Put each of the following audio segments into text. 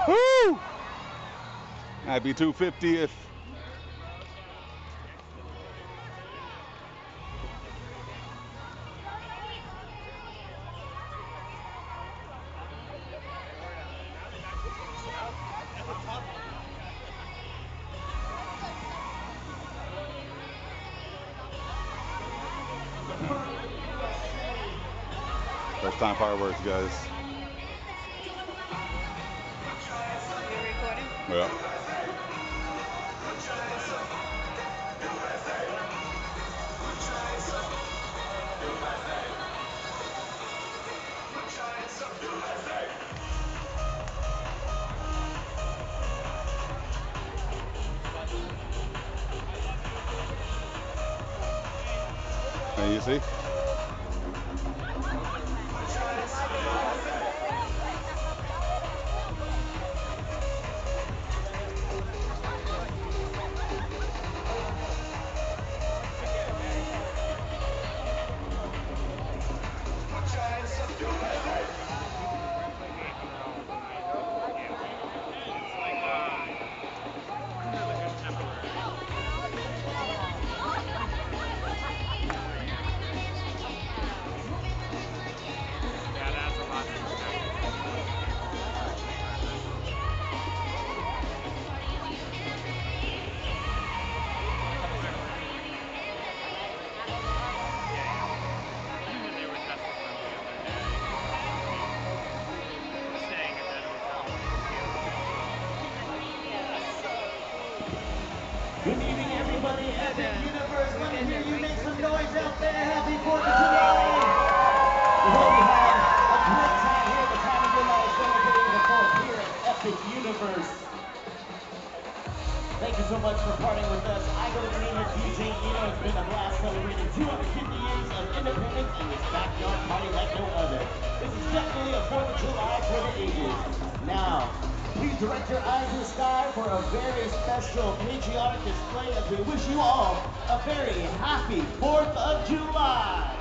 Woo! Happy 250th. First time fireworks, guys. You're recording? Yeah. And you see? Good evening, everybody. Epic Universe. Let me hear you make some noise out there. Happy 4th of July. We hope you had a great time here. The time of your life celebrating the 4th here at Epic Universe. Thank you so much for partying with us. I go to the name of DJ Eno. It's been a blast celebrating 250 years of independence in this backyard party like no other. This is definitely a 4th of July for the ages. Now, please direct your eyes to the sky for a very special patriotic display as we wish you all a very happy 4th of July.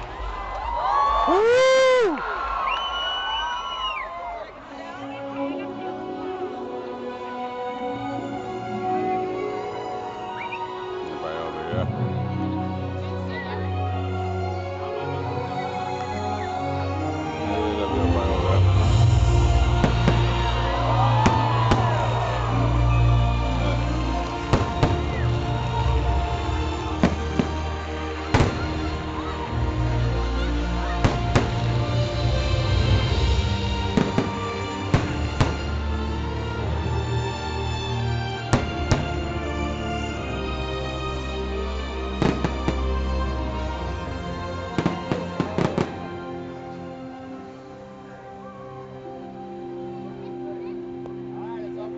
Woo! Everybody over here. Yeah, everybody over there.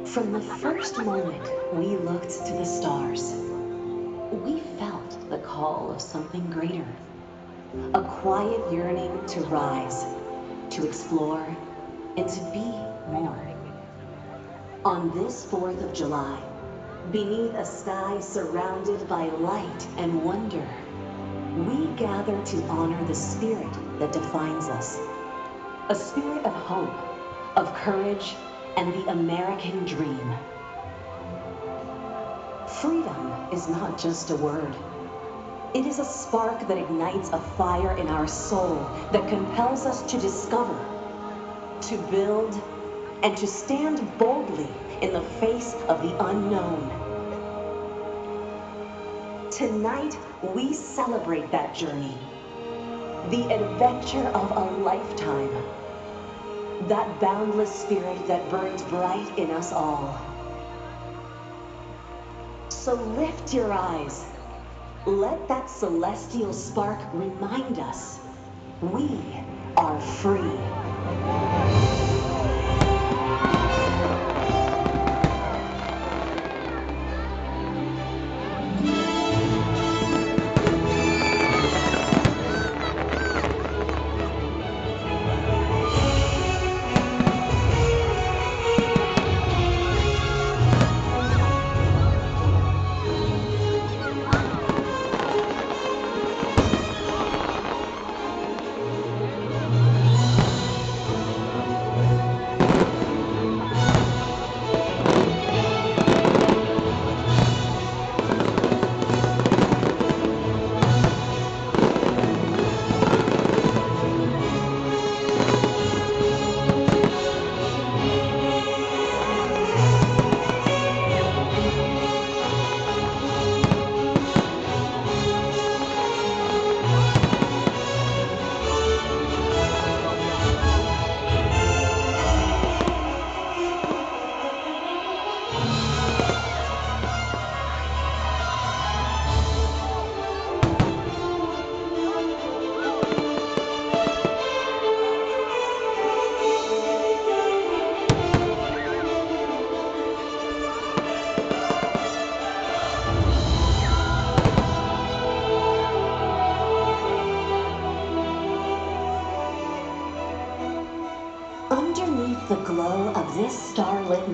From the first moment we looked to the stars, we felt the call of something greater. A quiet yearning to rise, to explore, and to be more. On this 4th of July, beneath a sky surrounded by light and wonder, we gather to honor the spirit that defines us. A spirit of hope, of courage, and the American dream. Freedom is not just a word. It is a spark that ignites a fire in our soul that compels us to discover, to build, and to stand boldly in the face of the unknown. Tonight, we celebrate that journey, the adventure of a lifetime, that boundless spirit that burns bright in us all. So lift your eyes. Let that celestial spark remind us we are free.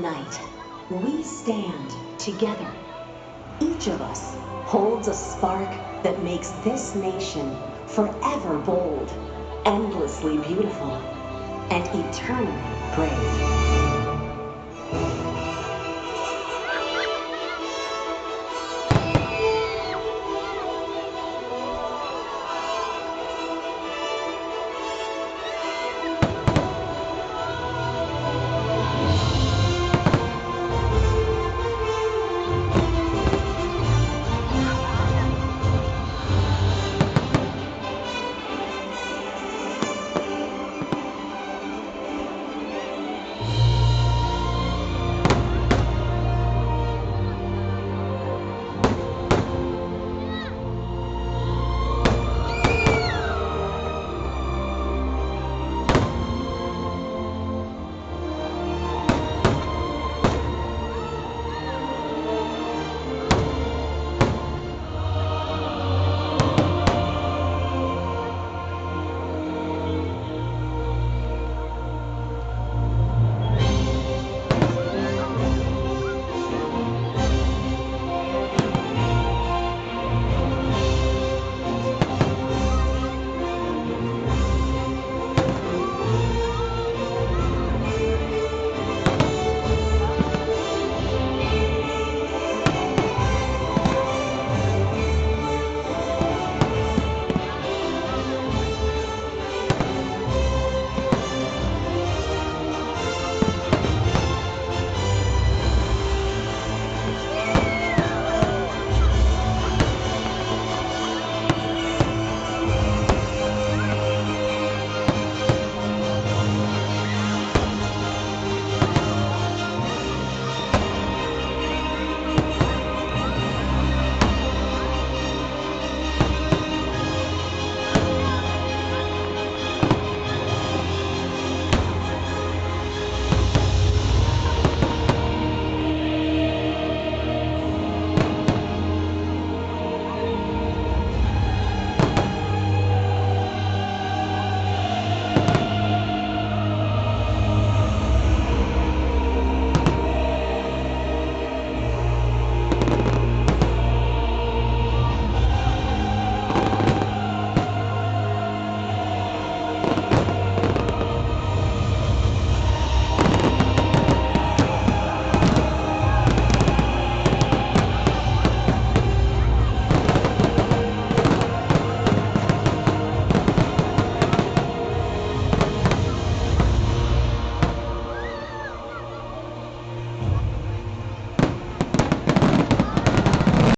night, we stand together. Each of us holds a spark that makes this nation forever bold, endlessly beautiful, and eternally brave.